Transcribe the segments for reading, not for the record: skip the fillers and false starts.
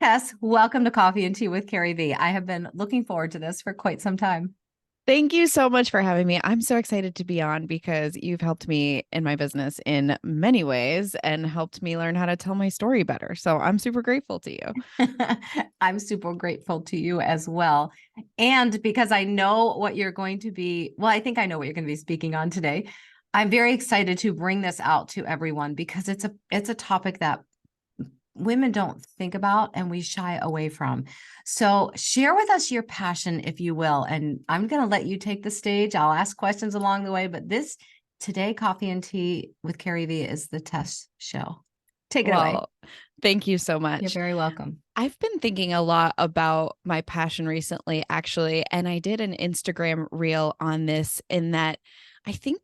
Tess, welcome to Coffee and Tea with CarrieVee. I have been looking forward to this for quite some time. Thank you so much for having me. I'm so excited to be on because you've helped me in my business in many ways and helped me learn how to tell my story better. So I'm super grateful to you. I'm super grateful to you as well. And because I know what you're going to be, well, I think I know what you're going to be speaking on today. I'm very excited to bring this out to everyone because it's a topic that women don't think about and we shy away from. So share with us your passion, if you will. And I'm going to let you take the stage. I'll ask questions along the way, but this today, Coffee and Tea with CarrieVee is the Tess show. Take it away. Well, thank you so You're much. very welcome. I've been thinking a lot about my passion recently, actually, and I did an Instagram reel on this in that I think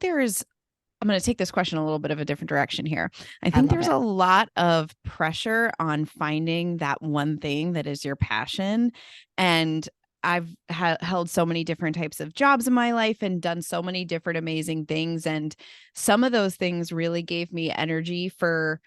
I'm going to take this question a little bit of a different direction here. I I think love there's it. a lot of pressure on finding that one thing that is your passion. And I've held so many different types of jobs in my life and done so many different amazing things. And some of those things really gave me energy for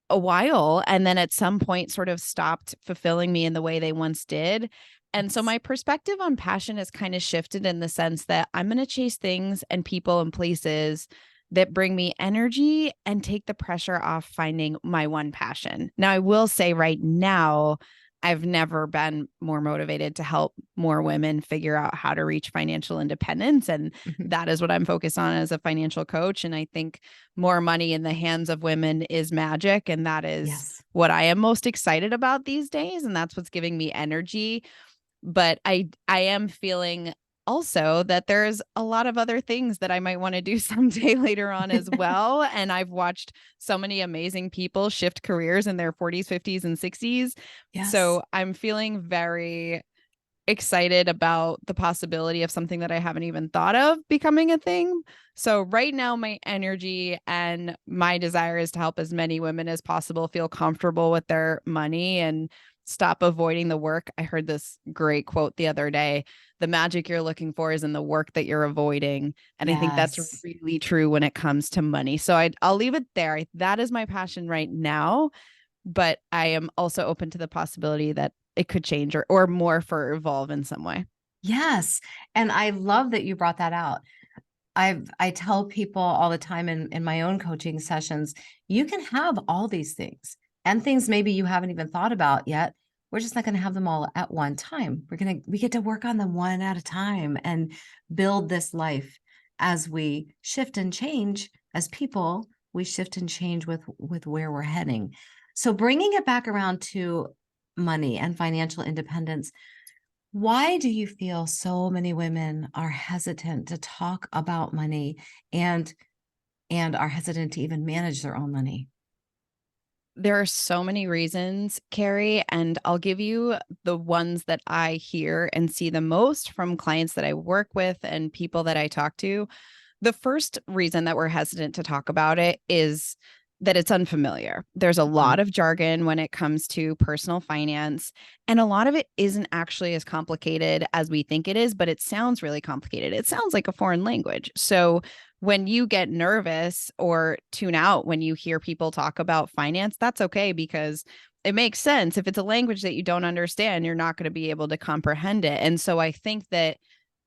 a while. And then at some point, sort of stopped fulfilling me in the way they once did. And so Yes. my perspective on passion has kind of shifted in the sense that I'm going to chase things and people and places that bring me energy and take the pressure off finding my one passion. Now, I will say right now, I've never been more motivated to help more women figure out how to reach financial independence. And Mhm. that is what I'm focused on as a financial coach. And I think more money in the hands of women is magic. And that is Yes. what I am most excited about these days. And that's what's giving me energy. But I am feeling also that there's a lot of other things that I might want to do someday later on as well. And I've watched so many amazing people shift careers in their 40s, 50s, and 60s. Yes. So I'm feeling very excited about the possibility of something that I haven't even thought of becoming a thing. So right now my energy and my desire is to help as many women as possible feel comfortable with their money and stop avoiding the work. I heard this great quote the other day. The magic you're looking for is in the work that you're avoiding. And I think that's Yes. really true when it comes to money. So I'll leave it there. That is my passion right now, but I am also open to the possibility that it could change or more for evolve in some way. Yes. And I love that you brought that out. I tell people all the time in my own coaching sessions, you can have all these things and things maybe you haven't even thought about yet. We're just not going to have them all at one time. We get to work on them one at a time and build this life as we shift and change as people, we shift and change with where we're heading. So bringing it back around to money and financial independence, why do you feel so many women are hesitant to talk about money and are hesitant to even manage their own money? There are so many reasons, Carrie, and I'll give you the ones that I hear and see the most from clients that I work with and people that I talk to. The first reason that we're hesitant to talk about it is that it's unfamiliar. There's a lot Mhm. of jargon when it comes to personal finance, and a lot of it isn't actually as complicated as we think it is, but it sounds really complicated. It sounds like a foreign language. So when you get nervous or tune out when you hear people talk about finance, that's okay because it makes sense. If it's a language that you don't understand, you're not going to be able to comprehend it. And so I think that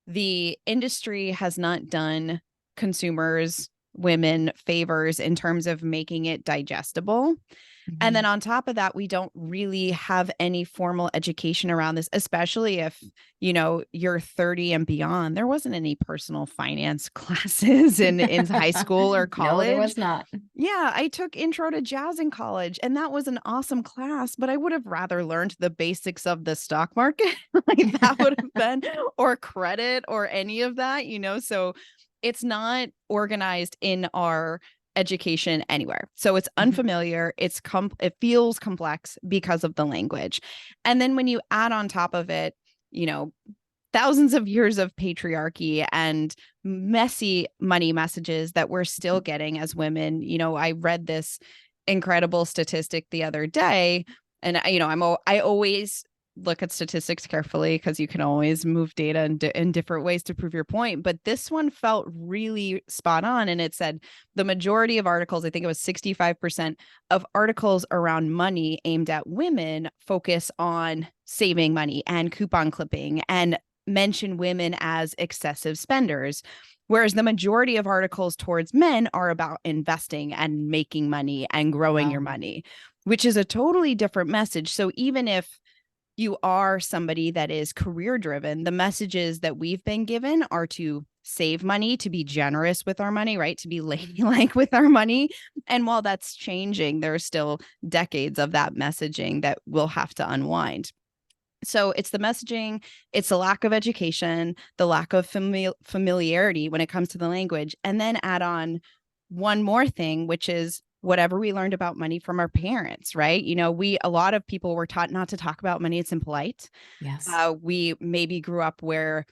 the industry has not done consumers, women favors in terms of making it digestible. And then Mhm. on top of that, we don't really have any formal education around this, especially if, you're 30 and beyond. There wasn't any personal finance classes in high school or No, there college. was not. Yeah, I took intro to jazz in college and that was an awesome class, but I would have rather learned the basics of the stock market. Like that would have been, or credit or any of that. So it's not organized in our education anywhere. So it's Mhm. unfamiliar, it feels complex because of the language. And then when you add on top of it, you know, thousands of years of patriarchy and messy money messages that we're still getting as women. I read this incredible statistic the other day, and I always look at statistics carefully because you can always move data in different ways to prove your point. But this one felt really spot on. And it said the majority of articles, I think it was 65% of articles around money aimed at women, focus on saving money and coupon clipping and mention women as excessive spenders. Whereas the majority of articles towards men are about investing and making money and growing your Wow. money, which is a totally different message. So even if you are somebody that is career driven, the messages that we've been given are to save money, to be generous with our money, right? To be ladylike with our money. And while that's changing, there are still decades of that messaging that we'll have to unwind. So it's the messaging, it's the lack of education, the lack of familiarity when it comes to the language, and then add on one more thing, which is whatever we learned about money from our parents, right? You know, a lot of people were taught not to talk about money. It's impolite. Yes. We maybe grew up where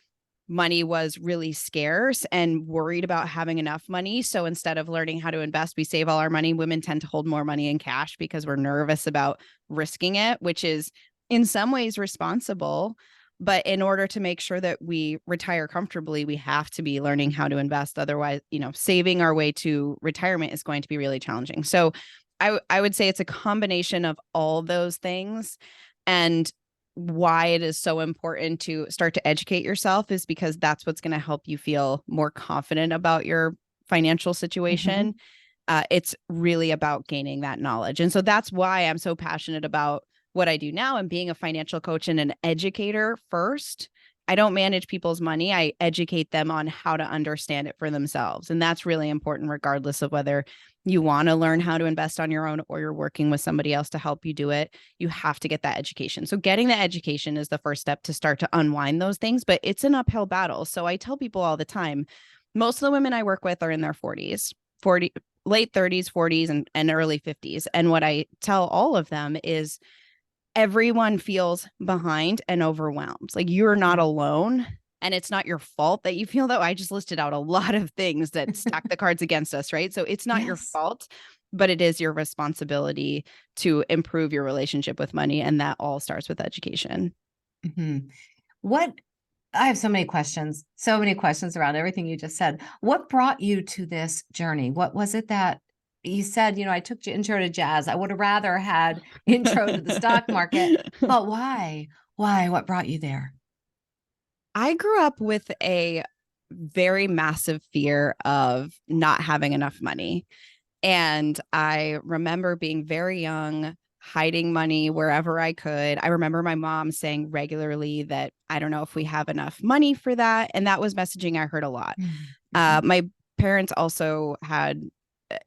money was really scarce and worried about having enough money. So instead of learning how to invest, we save all our money. Women tend to hold more money in cash because we're nervous about risking it, which is in some ways responsible. But in order to make sure that we retire comfortably, we have to be learning how to invest. Otherwise, you know, saving our way to retirement is going to be really challenging. So I would say it's a combination of all those things. And why it is so important to start to educate yourself is because that's what's going to help you feel more confident about your financial situation. It's really about gaining that knowledge. And so that's why I'm so passionate about what I do now and being a financial coach and an educator first. I don't manage people's money. I educate them on how to understand it for themselves. And that's really important, regardless of whether you want to learn how to invest on your own or you're working with somebody else to help you do it. You have to get that education. So getting the education is the first step to start to unwind those things, but it's an uphill battle. So I tell people all the time, most of the women I work with are in their 40s, 40, late 30s, 40s, and early 50s. And what I tell all of them is everyone feels behind and overwhelmed. Like you're not alone. And it's not your fault that you feel that. I just listed out a lot of things that stack the cards against us, right? So it's not your Yes. fault, but it is your responsibility to improve your relationship with money. And that all starts with education. What I have so many questions around everything you just said. What brought you to this journey? What was it that you said, I took you intro to jazz. I would have rather had intro to the stock market, but why? Why? What brought you there? I grew up with a very massive fear of not having enough money. And I remember being very young, hiding money wherever I could. I remember my mom saying regularly that I don't know if we have enough money for that. And that was messaging I heard a lot. My parents also had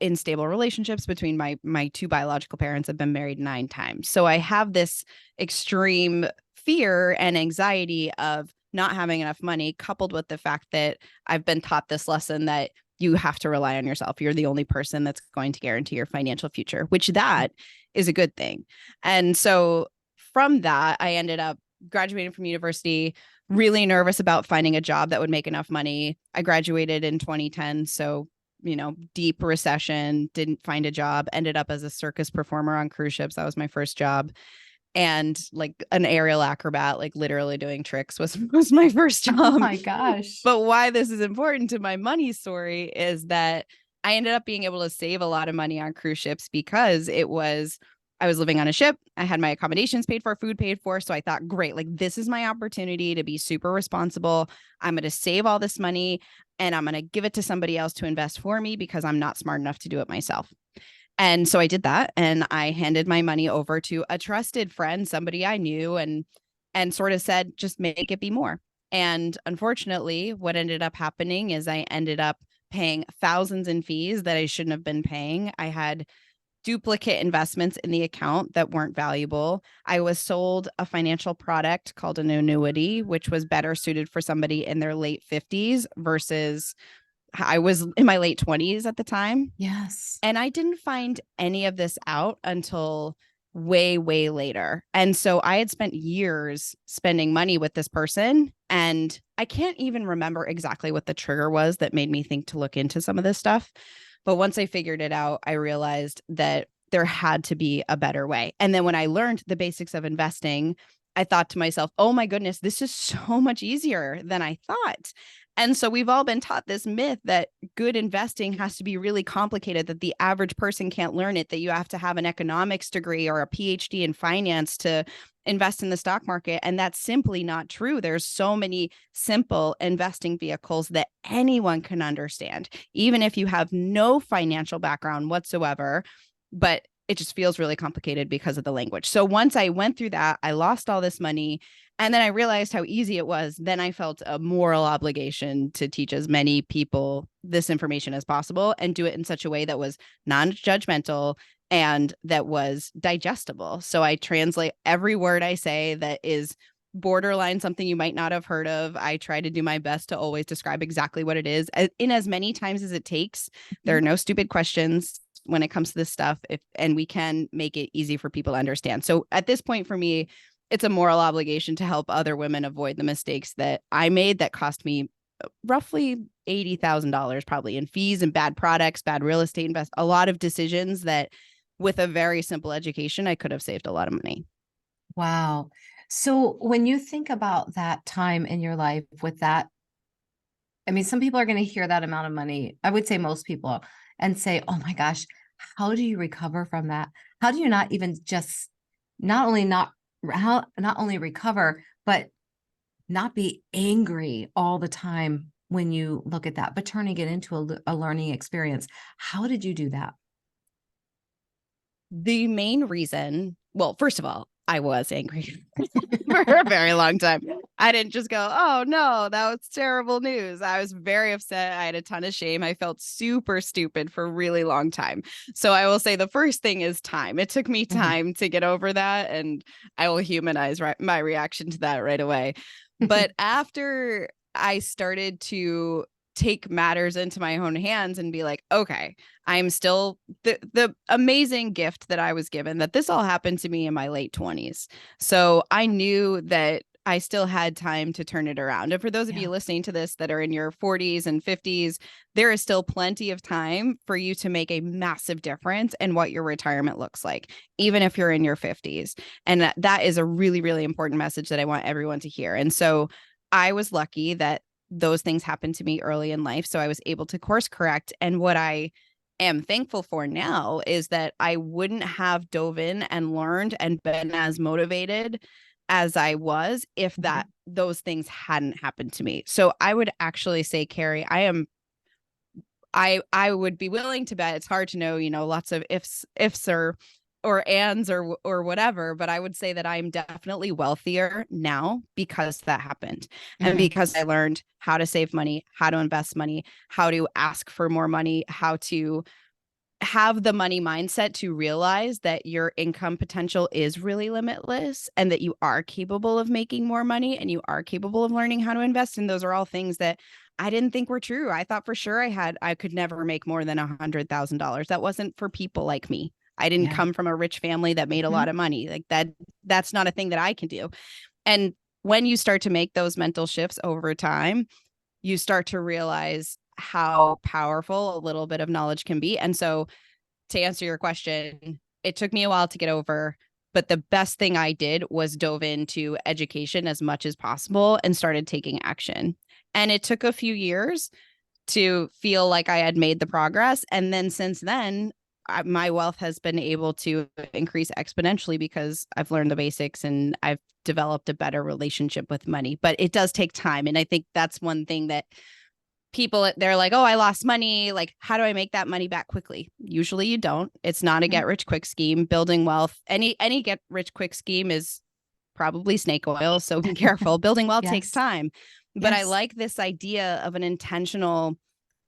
unstable relationships between my two biological parents. Have been married 9 times. So I have this extreme fear and anxiety of not having enough money, coupled with the fact that I've been taught this lesson that you have to rely on yourself. You're the only person that's going to guarantee your financial future, which that is a good thing. And so from that, I ended up graduating from university, really nervous about finding a job that would make enough money. I graduated in 2010. So, deep recession, didn't find a job, ended up as a circus performer on cruise ships. That was my first job. And like an aerial acrobat, like literally doing tricks was my first job. Oh my gosh. But why this is important to my money story is that I ended up being able to save a lot of money on cruise ships because I was living on a ship. I had my accommodations paid for, food paid for. So I thought, great, like this is my opportunity to be super responsible. I'm going to save all this money and I'm going to give it to somebody else to invest for me because I'm not smart enough to do it myself. And so I did that, and I handed my money over to a trusted friend, somebody I knew, and sort of said, just make it be more. And unfortunately, what ended up happening is I ended up paying thousands in fees that I shouldn't have been paying. I had duplicate investments in the account that weren't valuable. I was sold a financial product called an annuity, which was better suited for somebody in their late 50s versus I was in my late 20s at the time. Yes. And I didn't find any of this out until way, way later. And so I had spent years spending money with this person. And I can't even remember exactly what the trigger was that made me think to look into some of this stuff. But once I figured it out, I realized that there had to be a better way. And then when I learned the basics of investing, I thought to myself, oh my goodness, this is so much easier than I thought. And so we've all been taught this myth that good investing has to be really complicated, that the average person can't learn it, that you have to have an economics degree or a PhD in finance to invest in the stock market. And that's simply not true. There's so many simple investing vehicles that anyone can understand, even if you have no financial background whatsoever. But it just feels really complicated because of the language. So once I went through that, I lost all this money. And then I realized how easy it was. Then I felt a moral obligation to teach as many people this information as possible and do it in such a way that was non-judgmental and that was digestible. So I translate every word I say that is borderline something you might not have heard of. I try to do my best to always describe exactly what it is in as many times as it takes. There are no stupid questions when it comes to this stuff, and we can make it easy for people to understand. So at this point for me, it's a moral obligation to help other women avoid the mistakes that I made that cost me roughly $80,000 probably in fees and bad products, bad real estate a lot of decisions that with a very simple education, I could have saved a lot of money. Wow. So when you think about that time in your life with that, I mean, some people are going to hear that amount of money. I would say most people and say, oh my gosh, how do you recover from that? How do you not even just not only not only recover, but not be angry all the time when you look at that, but turning it into a learning experience? How did you do that? The main reason, well, first of all, I was angry for a very long time. I didn't just go, oh no, that was terrible news. I was very upset. I had a ton of shame. I felt super stupid for a really long time. So I will say the first thing is time. It took me Mhm. time to get over that. And I will humanize my reaction to that right away. But after I started to take matters into my own hands and be like, okay, I'm still the amazing gift that I was given, that this all happened to me in my late 20s. So I knew that I still had time to turn it around. And for those of Yeah. you listening to this that are in your 40s and 50s, there is still plenty of time for you to make a massive difference in what your retirement looks like, even if you're in your 50s. And that is a really, really important message that I want everyone to hear. And so I was lucky that those things happened to me early in life. So I was able to course correct. And what I am thankful for now is that I wouldn't have dove in and learned and been as motivated as I was if Mhm. those things hadn't happened to me. So I would actually say, Carrie, I would be willing to bet, it's hard to know, lots of ifs or ands or whatever, but I would say that I'm definitely wealthier now because that happened. And Mhm. because I learned how to save money, how to invest money, how to ask for more money, how to have the money mindset to realize that your income potential is really limitless and that you are capable of making more money and you are capable of learning how to invest. And those are all things that I didn't think were true. I thought for sure I could never make more than $100,000. That wasn't for people like me. I didn't Yeah. come from a rich family that made a lot Mhm. of money. Like that's not a thing that I can do. And when you start to make those mental shifts over time, you start to realize how powerful a little bit of knowledge can be. And so to answer your question, it took me a while to get over, but the best thing I did was dove into education as much as possible and started taking action. And it took a few years to feel like I had made the progress. And then since then, my wealth has been able to increase exponentially because I've learned the basics and I've developed a better relationship with money. But it does take time. And I think that's one thing that people, they're like, oh, I lost money, like how do I make that money back quickly? Usually you don't. It's not a Mhm. get rich quick scheme. Building wealth, any get rich quick scheme is probably snake oil, so be careful. Building wealth takes Yes. time. But I Yes. like this idea of an intentional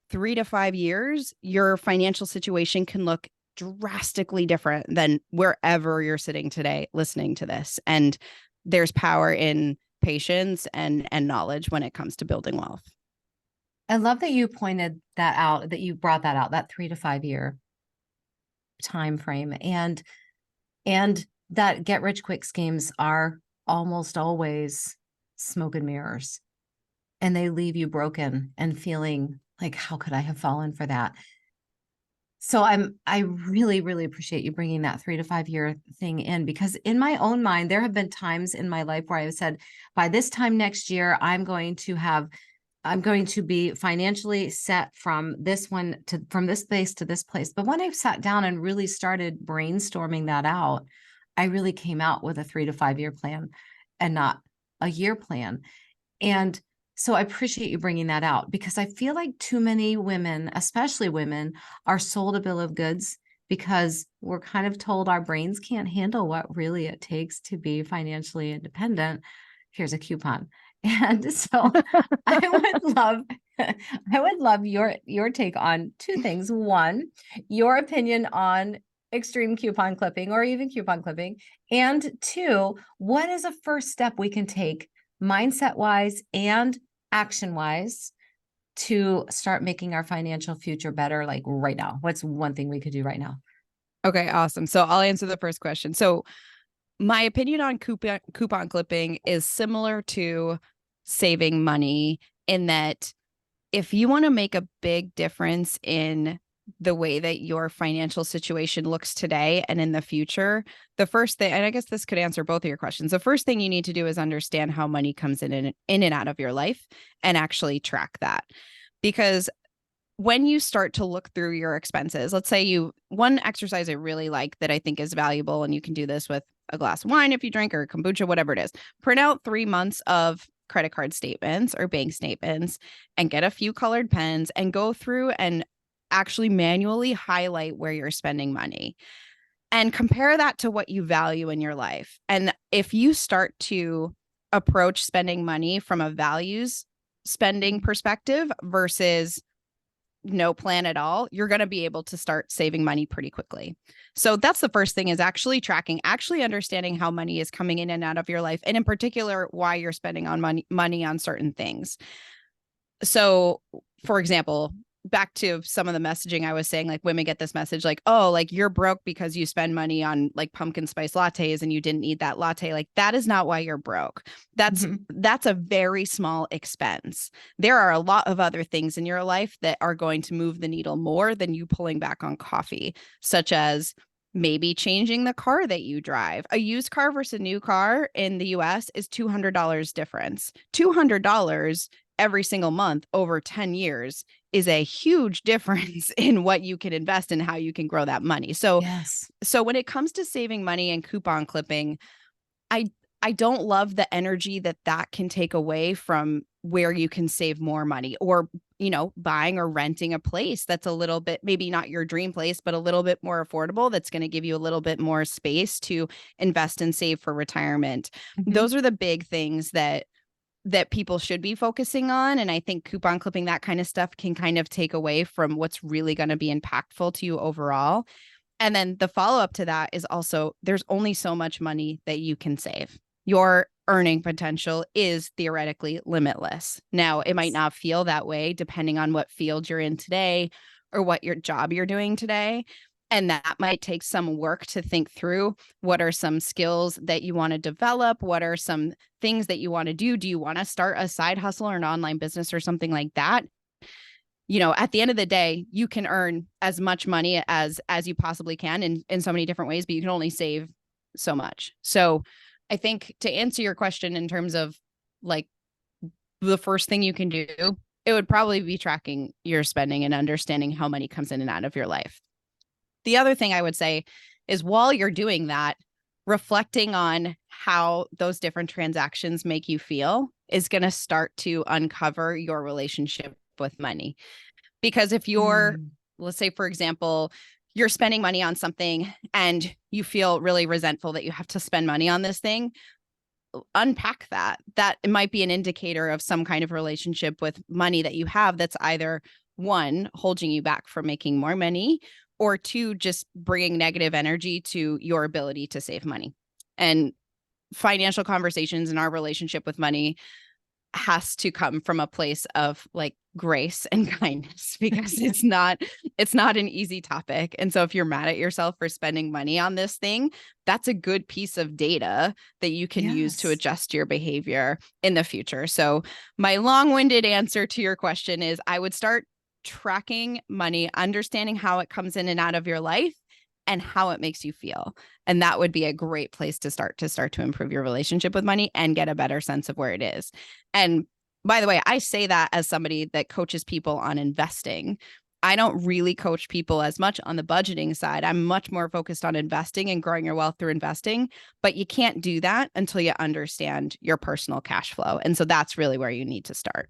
3 to 5 years, your financial situation can look drastically different than wherever you're sitting today listening to this. And there's power in patience and knowledge when it comes to building wealth. I love that you pointed that out, that you brought that out, that 3 to 5 year time frame. And that get rich quick schemes are almost always smoke and mirrors. And they leave you broken and feeling like, how could I have fallen for that? So I really, really appreciate you bringing that 3 to 5 year thing in, because in my own mind, there have been times in my life where I have said, by this time next year, I'm going to be financially set from from this place to this place. But when I've sat down and really started brainstorming that out, I really came out with a 3 to 5 year plan and not a year plan. And so I appreciate you bringing that out, because I feel like too many women, especially women, are sold a bill of goods because we're kind of told our brains can't handle what really it takes to be financially independent. Here's a coupon. And so I would love I would love your take on two things. One, your opinion on extreme coupon clipping or even coupon clipping. And two, what is a first step we can take mindset wise and action wise to start making our financial future better, like right now? What's one thing we could do right now? Okay, awesome. So I'll answer the first question. So my opinion on coupon clipping is similar to saving money, in that if you want to make a big difference in the way that your financial situation looks today and in the future, the first thing, and I guess this could answer both of your questions. The first thing you need to do is understand how money comes in and out of your life and actually track that. Because when you start to look through your expenses, let's say one exercise I really like that I think is valuable, and you can do this with a glass of wine if you drink, or kombucha, whatever it is, print out 3 months of credit card statements or bank statements and get a few colored pens and go through and actually manually highlight where you're spending money and compare that to what you value in your life. And if you start to approach spending money from a values spending perspective versus no plan at all, you're going to be able to start saving money pretty quickly. So that's the first thing, is actually tracking, actually understanding how money is coming in and out of your life, and in particular, why you're spending on money on certain things. So, for example, back to some of the messaging I was saying, like women get this message like, oh, like you're broke because you spend money on like pumpkin spice lattes and you didn't need that latte. Like that is not why you're broke. That's a very small expense. There are a lot of other things in your life that are going to move the needle more than you pulling back on coffee, such as maybe changing the car that you drive. A used car versus a new car in the US is $200 difference. $200 every single month over 10 years is a huge difference in what you can invest and how you can grow that money. So, Yes. so when it comes to saving money and coupon clipping, I don't love the energy that can take away from where you can save more money, or, buying or renting a place that's a little bit, maybe not your dream place, but a little bit more affordable. That's going to give you a little bit more space to invest and save for retirement. Those are the big things that people should be focusing on. And I think coupon clipping, that kind of stuff, can kind of take away from what's really going to be impactful to you overall. And then the follow up to that is also, there's only so much money that you can save. Your earning potential is theoretically limitless. Now, it might not feel that way depending on what field you're in today or what your job you're doing today. And that might take some work to think through what are some skills that you want to develop? What are some things that you want to do? Do you want to start a side hustle or an online business or something like that? At the end of the day, you can earn as much money as you possibly can in so many different ways, but you can only save so much. So I think to answer your question in terms of like the first thing you can do, it would probably be tracking your spending and understanding how money comes in and out of your life. The other thing I would say is, while you're doing that, reflecting on how those different transactions make you feel is going to start to uncover your relationship with money. Because if you're, let's say, for example, you're spending money on something and you feel really resentful that you have to spend money on this thing, unpack that. That might be an indicator of some kind of relationship with money that you have that's either, one, holding you back from making more money, or two, just bringing negative energy to your ability to save money. And financial conversations and our relationship with money has to come from a place of like grace and kindness, because it's not an easy topic. And so if you're mad at yourself for spending money on this thing, that's a good piece of data that you can use to adjust your behavior in the future. So my long-winded answer to your question is, I would start tracking money, understanding how it comes in and out of your life and how it makes you feel. And that would be a great place to start to improve your relationship with money and get a better sense of where it is. And by the way, I say that as somebody that coaches people on investing. I don't really coach people as much on the budgeting side. I'm much more focused on investing and growing your wealth through investing, but you can't do that until you understand your personal cash flow. And so that's really where you need to start.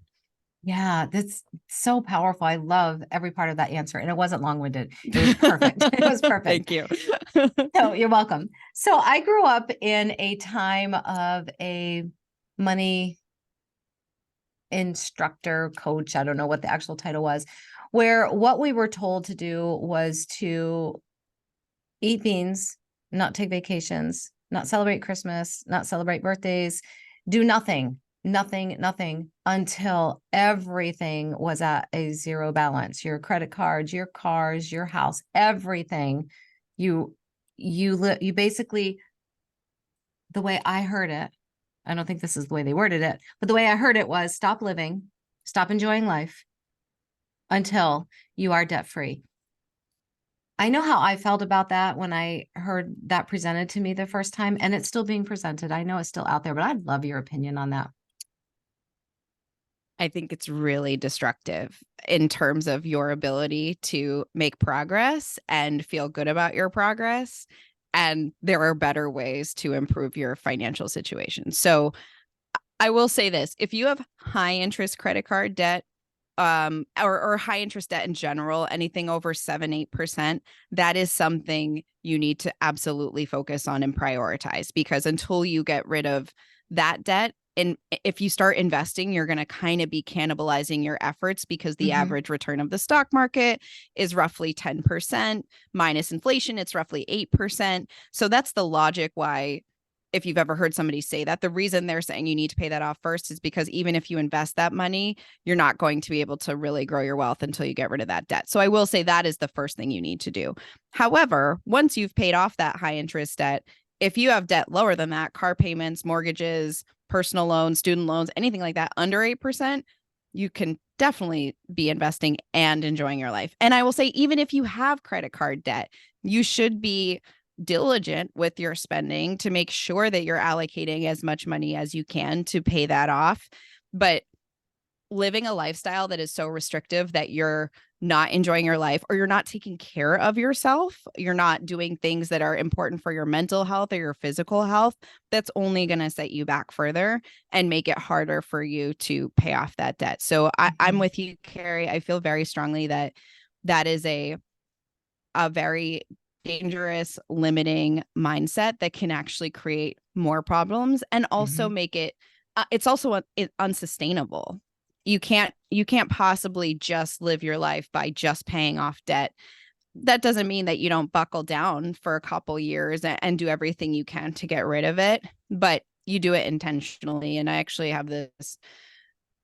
Yeah, that's so powerful. I love every part of that answer. And it wasn't long-winded. It was perfect. It was perfect. Thank you. So you're welcome. So I grew up in a time of a money instructor, coach. I don't know what the actual title was, where what we were told to do was to eat beans, not take vacations, not celebrate Christmas, not celebrate birthdays, do nothing until everything was at a zero balance. Your credit cards, your cars, your house, everything. You basically, the way I heard it, I don't think this is the way they worded it, but the way I heard it was stop living, stop enjoying life until you are debt free. I know how I felt about that when I heard that presented to me the first time, and it's still being presented. I know it's still out there, but I'd love your opinion on that. I think it's really destructive in terms of your ability to make progress and feel good about your progress. And there are better ways to improve your financial situation. So I will say this, if you have high interest credit card debt, or high interest debt in general, anything over 7-8%, that is something you need to absolutely focus on and prioritize, because until you get rid of that debt, and if you start investing, you're going to kind of be cannibalizing your efforts, because the average return of the stock market is roughly 10% minus inflation. It's roughly 8%. So that's the logic why, if you've ever heard somebody say that, the reason they're saying you need to pay that off first is because even if you invest that money, you're not going to be able to really grow your wealth until you get rid of that debt. So I will say that is the first thing you need to do. However, once you've paid off that high interest debt, if you have debt lower than that, car payments, mortgages, personal loans, student loans, anything like that, under 8%, you can definitely be investing and enjoying your life. And I will say, even if you have credit card debt, you should be diligent with your spending to make sure that you're allocating as much money as you can to pay that off. But living a lifestyle that is so restrictive that you're not enjoying your life, or you're not taking care of yourself, you're not doing things that are important for your mental health or your physical health, that's only going to set you back further and make it harder for you to pay off that debt. So I'm with you, Carrie. I feel very strongly that that is a very dangerous, limiting mindset that can actually create more problems and also make it, it's also unsustainable. You can't possibly just live your life by just paying off debt. That doesn't mean that you don't buckle down for a couple years and do everything you can to get rid of it, but you do it intentionally. And I actually have this,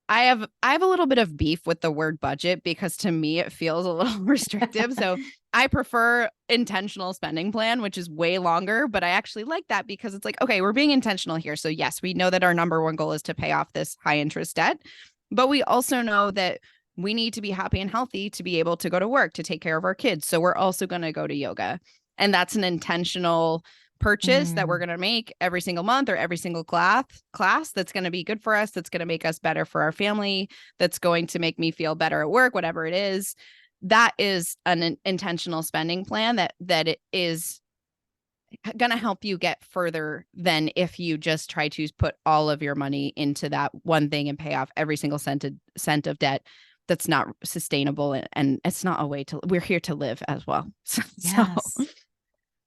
I have a little bit of beef with the word budget, because to me it feels a little restrictive. So I prefer intentional spending plan, which is way longer, but I actually like that because it's like, okay, we're being intentional here. So yes, we know that our number one goal is to pay off this high interest debt, but we also know that we need to be happy and healthy to be able to go to work, to take care of our kids. So we're also going to go to yoga. And that's an intentional purchase that we're going to make every single month or every single class that's going to be good for us, that's going to make us better for our family, that's going to make me feel better at work, whatever it is. That is an intentional spending plan that it is going to help you get further than if you just try to put all of your money into that one thing and pay off every single cent of debt. That's not sustainable, and it's not a way to, we're here to live as well. Yes.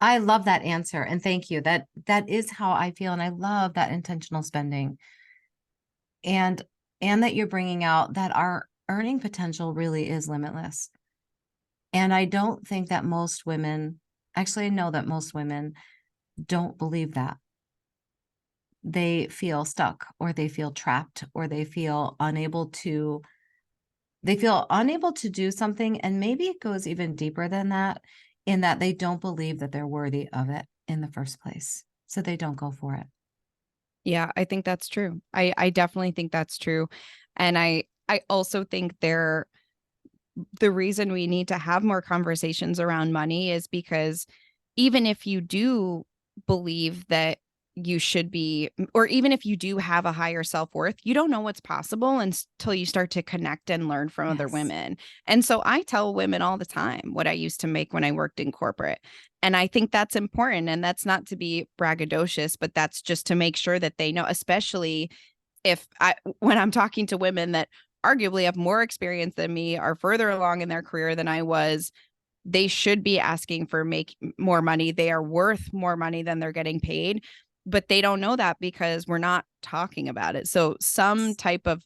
I love that answer. And thank you. That is how I feel. And I love that intentional spending, and that you're bringing out that our earning potential really is limitless. And I don't think that most women, actually, I know that most women don't believe that. They feel stuck, or they feel trapped, or they feel unable to do something. And maybe it goes even deeper than that, in that they don't believe that they're worthy of it in the first place. So they don't go for it. Yeah, I think that's true. I definitely think that's true. And I also think the reason we need to have more conversations around money is because even if you do believe that you should be, or even if you do have a higher self-worth, you don't know what's possible until you start to connect and learn from other Yes. women. And so I tell women all the time what I used to make when I worked in corporate. And I think that's important. And that's not to be braggadocious, but that's just to make sure that they know, especially when I'm talking to women that arguably have more experience than me, are further along in their career than I was, they should be asking for make more money. They are worth more money than they're getting paid, but they don't know that because we're not talking about it. So some type of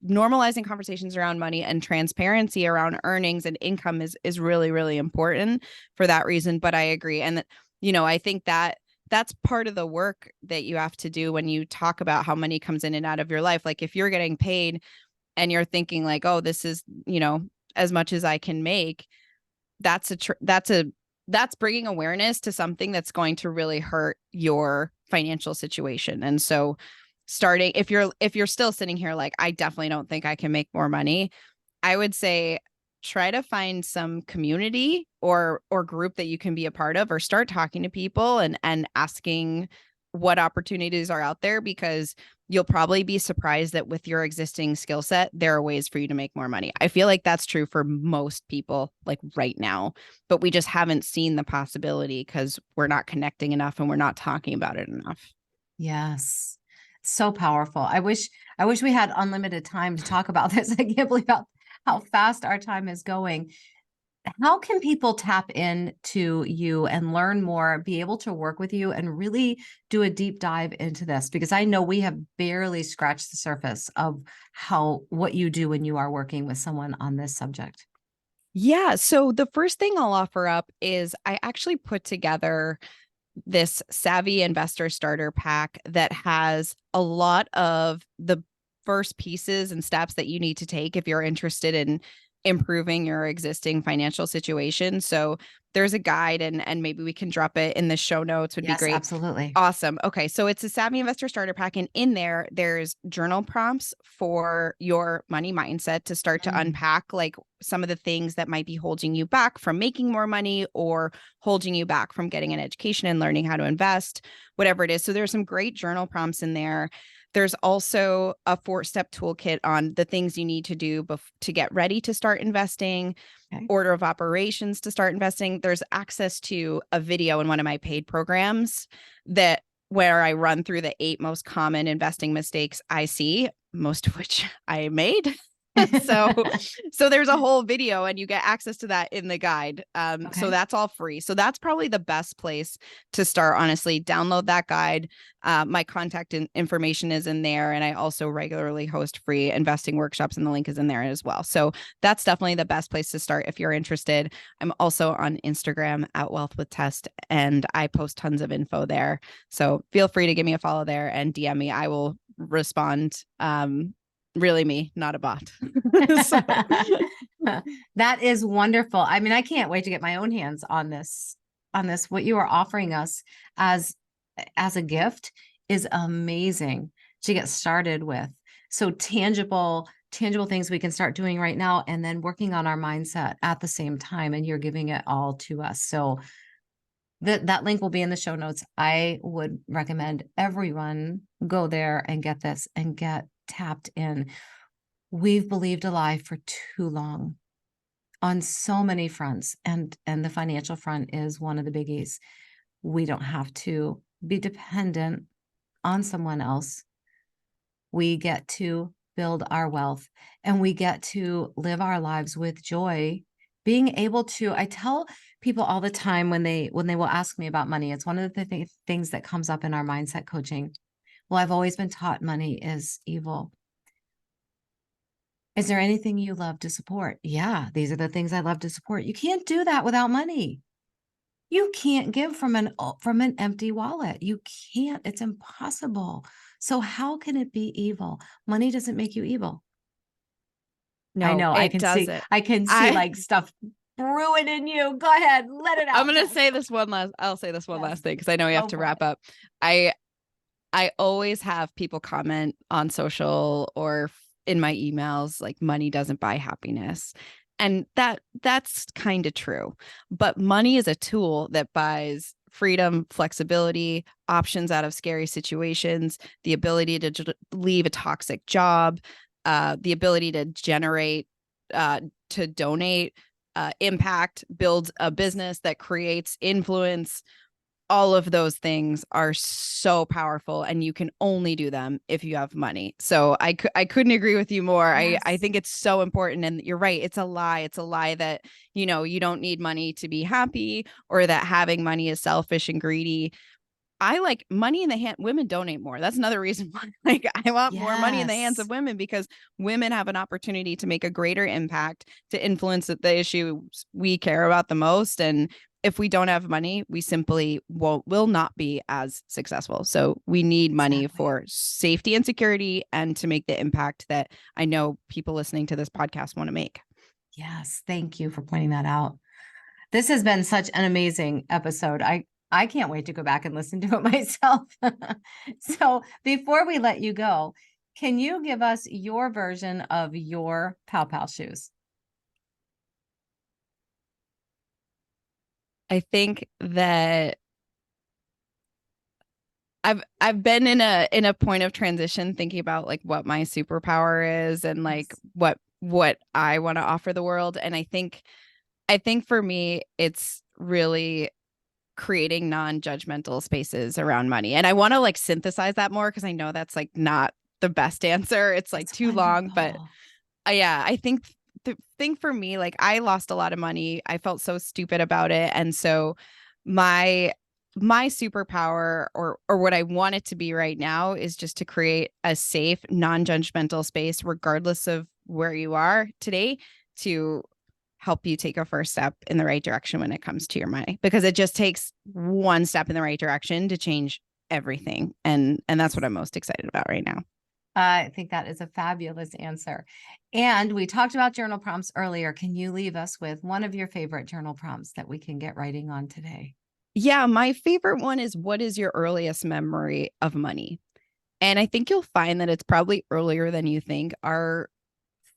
normalizing conversations around money and transparency around earnings and income is really, really important for that reason. But I agree. And, I think that that's part of the work that you have to do when you talk about how money comes in and out of your life. Like if you're getting paid and you're thinking like, oh, this is, as much as I can make, that's bringing awareness to something that's going to really hurt your financial situation. And so starting, if you're still sitting here like, I definitely don't think I can make more money, I would say try to find some community or group that you can be a part of, or start talking to people and asking what opportunities are out there, because you'll probably be surprised that with your existing skill set, there are ways for you to make more money. I feel like that's true for most people like right now, but we just haven't seen the possibility because we're not connecting enough and we're not talking about it enough. Yes. So powerful. I wish we had unlimited time to talk about this. I can't believe how fast our time is going. How can people tap into you and learn more, be able to work with you and really do a deep dive into this? Because I know we have barely scratched the surface of what you do when you are working with someone on this subject. Yeah. So the first thing I'll offer up is I actually put together this Savvy Investor Starter Pack that has a lot of the first pieces and steps that you need to take if you're interested in improving your existing financial situation. So there's a guide, and maybe we can drop it in the show notes, would be Yes, great. absolutely. Awesome. Okay. So it's a Savvy Investor Starter Pack. And in there's journal prompts for your money mindset to start to Mm. unpack like some of the things that might be holding you back from making more money, or holding you back from getting an education and learning how to invest, whatever it is. So there's some great journal prompts in there. There's also a 4-step toolkit on the things you need to do to get ready to start investing, Okay. order of operations to start investing. There's access to a video in one of my paid programs where I run through the 8 most common investing mistakes I see, most of which I made. so so there's a whole video and you get access to that in the guide. So Okay. that's all free. So that's probably the best place to start, honestly. Download that guide. My contact information is in there, and I also regularly host free investing workshops, and the link is in there as well. So that's definitely the best place to start if you're interested. I'm also on Instagram at Wealth with Tess, and I post tons of info there. So feel free to give me a follow there and DM me. I will respond. Really me, not a bot. So. That is wonderful. I mean, I can't wait to get my own hands on this. What you are offering us as a gift is amazing to get started with. So tangible things we can start doing right now, and then working on our mindset at the same time. And you're giving it all to us. So that link will be in the show notes. I would recommend everyone go there and get this and get tapped in. We've believed a lie for too long on so many fronts, and the financial front is one of the biggies. We don't have to be dependent on someone else. We get to build our wealth, and we get to live our lives with joy. Being able to, I tell people all the time when they will ask me about money, it's one of the things that comes up in our mindset coaching. Well, I've always been taught money is evil. Is there anything you love to support? Yeah, these are the things I love to support. You can't do that without money. You can't give from an empty wallet. You can't. It's impossible. So how can it be evil? Money doesn't make you evil. I No, know. I it can see. doesn't. I can see I like stuff brewing in you. Go ahead, let it I'm out. gonna say this one last. I'll say this one Yes, last thing because I know we have go to for wrap it. up. I I always have people comment on social or in my emails like money doesn't buy happiness. And that's kind of true. But money is a tool that buys freedom, flexibility, options out of scary situations, the ability to leave a toxic job, the ability to generate, to donate, impact, build a business that creates influence. All of those things are so powerful, and you can only do them if you have money. So I couldn't agree with you more. I Yes. think it's so important. And you're right. It's a lie. It's a lie that, you don't need money to be happy, or that having money is selfish and greedy. I like money in the hand. Women donate more. That's another reason why, like, I want more money in the hands of Yes. women, because women have an opportunity to make a greater impact, to influence the issues we care about the most. And if we don't have money, we simply will not be as successful. So we need money Exactly. for safety and security, and to make the impact that I know people listening to this podcast want to make. Yes. Thank you for pointing that out. This has been such an amazing episode. I can't wait to go back and listen to it myself. So before we let you go, can you give us your version of your Pow Pow shoes? I think that I've been in a point of transition, thinking about like what my superpower is, and like Yes. what I want to offer the world. And I think for me, it's really creating non-judgmental spaces around money. And I want to like synthesize that more, because I know that's like not the best answer. It's like It's too long. But wonderful. yeah, I think the thing for me, like, I lost a lot of money. I felt so stupid about it. And so my my superpower, or what I want it to be right now, is just to create a safe, non-judgmental space, regardless of where you are today, to help you take a first step in the right direction when it comes to your money, because it just takes one step in the right direction to change everything. And that's what I'm most excited about right now. I think that is a fabulous answer. And we talked about journal prompts earlier. Can you leave us with one of your favorite journal prompts that we can get writing on today? Yeah, my favorite one is, what is your earliest memory of money? And I think you'll find that it's probably earlier than you think. Our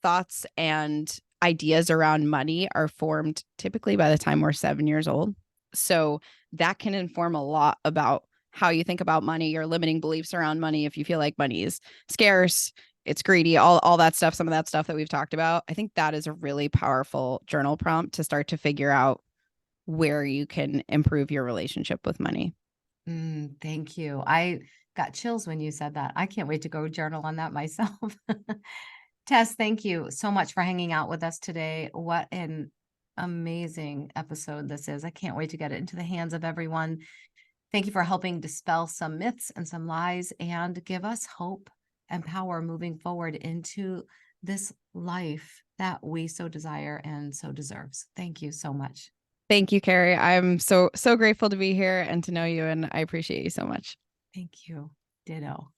thoughts and ideas around money are formed typically by the time we're 7 years old. So that can inform a lot about how you think about money, your limiting beliefs around money. If you feel like money is scarce, it's greedy, all that stuff, some of that stuff that we've talked about. I think that is a really powerful journal prompt to start to figure out where you can improve your relationship with money. Thank you. I got chills when you said that. I can't wait to go journal on that myself. Tess, thank you so much for hanging out with us today. What an amazing episode this is. I can't wait to get it into the hands of everyone. Thank you for helping dispel some myths and some lies and give us hope and power moving forward into this life that we so desire and so deserves. Thank you so much. Thank you, Carrie. I'm so grateful to be here and to know you, and I appreciate you so much. Thank you. Ditto.